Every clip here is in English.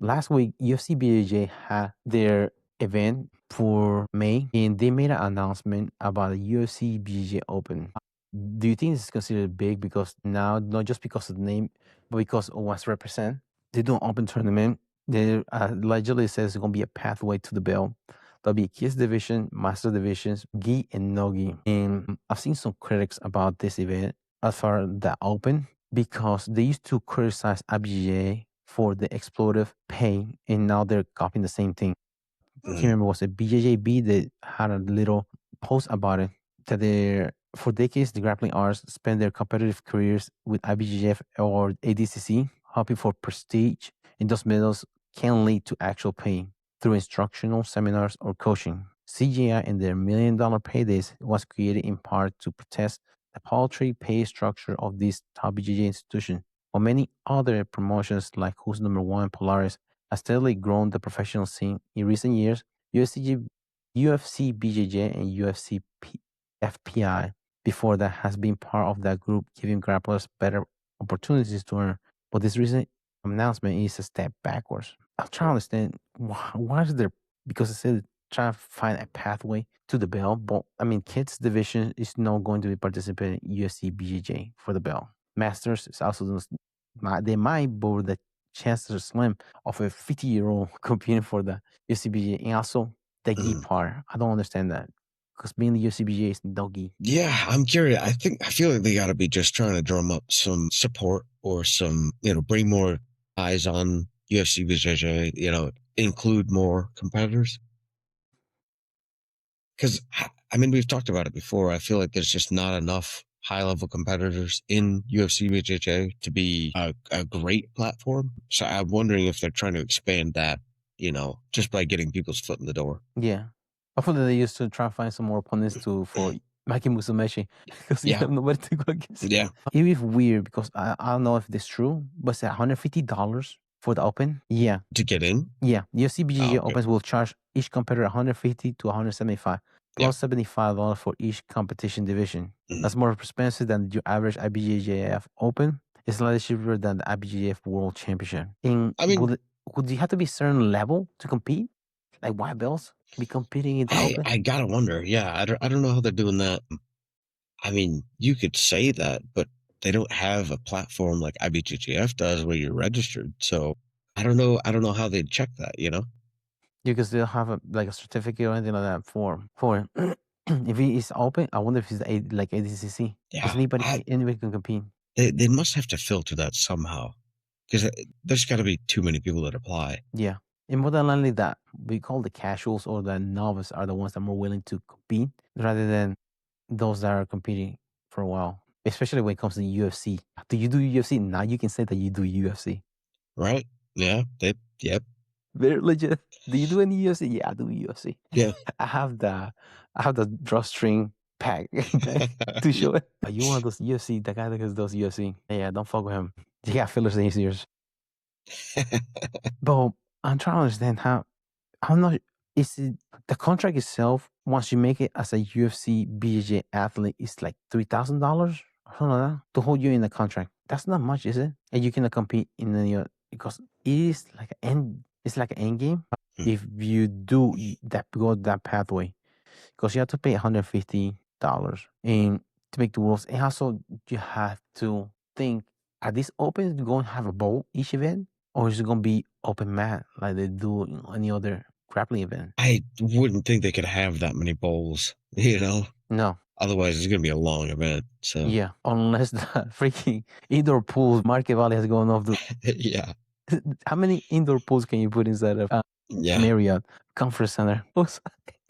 last week, UFC BJJ had their event for May, and they made an announcement about the UFC BJJ Open. Do you think this is considered big because now, not just because of the name, but because of what's represent? They do an open tournament. They allegedly says it's going to be a pathway to the belt. There'll be kids division, master divisions, gi and no gi. And I've seen some critics about this event as far as the open because they used to criticize IBJJ for the exploitive pay, and now they're copying the same thing. I can't remember, was it BJJB that had a little post about it, that they're, for decades, the grappling artists spent their competitive careers with IBJJF or ADCC, hoping for prestige, and those medals can lead to actual pay through instructional seminars or coaching. CGI and their $1 million paydays was created in part to protest the paltry pay structure of this top BJJ institution. While many other promotions like Who's Number One, Polaris, has steadily grown the professional scene in recent years, UFC BJJ and UFC FPI before that has been part of that group, giving grapplers better opportunities to earn. But this recent announcement is a step backwards. I'm trying to understand why is there, because it said trying to find a pathway to the belt. But I mean, kids division is not going to be participating in UFC BJJ for the belt. Masters is also they might, but the chances are slim of a 50-year-old competing for the UCBJ. And also the gi part. I don't understand that because being the UCBJ is no gi. Yeah, I'm curious. I feel like they got to be just trying to drum up some support or some, bring more eyes on UFC BJJ, include more competitors. Because, I mean, we've talked about it before. I feel like there's just not enough high-level competitors in UFC BJJ to be a great platform. So I'm wondering if they're trying to expand that, just by getting people's foot in the door. Yeah. I thought that they used to try to find some more opponents for Maki Musumeshi because you Yeah. have nobody to go against. Yeah. It is weird because I don't know if this is true, but it's $150 for the open. Yeah. To get in? Yeah. UFC BJJ okay. Opens will charge each competitor $150 to $175 plus $75 for each competition division. That's more expensive than your average IBJJF Open. It's slightly cheaper than the IBJJF World Championship. And I mean, would you have to be a certain level to compete? Like white belts be competing in the open? I gotta wonder. Yeah, I don't know how they're doing that. I mean, you could say that, but they don't have a platform like IBJJF does where you're registered. So I don't know how they'd check that. You can still have a certificate or anything like that for if it is open. I wonder if it's like ADCC. Yeah, Anybody can compete. They must have to filter that somehow because there's got to be too many people that apply. Yeah. And more than likely that we call the casuals or the novice are the ones that are more willing to compete rather than those that are competing for a while, especially when it comes to UFC. Do you do UFC? Now you can say that you do UFC. Right. Yeah. Yep. Very legit. Do you do any UFC? Yeah, I do UFC. Yeah. I have the drawstring pack to show it. Are you one of those UFC, the guy that does UFC? Yeah, don't fuck with him. He got fillers in his ears. But I'm trying to understand how, I'm not, is it the contract itself, once you make it as a UFC BJJ athlete, it's like $3,000 or something like that to hold you in the contract. That's not much, is it? And you cannot compete in any, because it is like an end game if you do go that pathway, because you have to pay $150 and to make the rules. And also you have to think, are these open going to have a bowl each event, or is it going to be open mat like they do in any other grappling event? I wouldn't think they could have that many bowls, No. Otherwise, it's going to be a long event. So yeah, unless the freaking indoor pools market value has gone off the yeah. How many indoor pools can you put inside of Marriott Conference Center?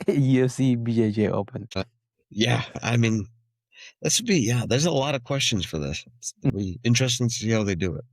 UFC BJJ Open. Yeah, I mean, there's a lot of questions for this. It's be interesting to see how they do it.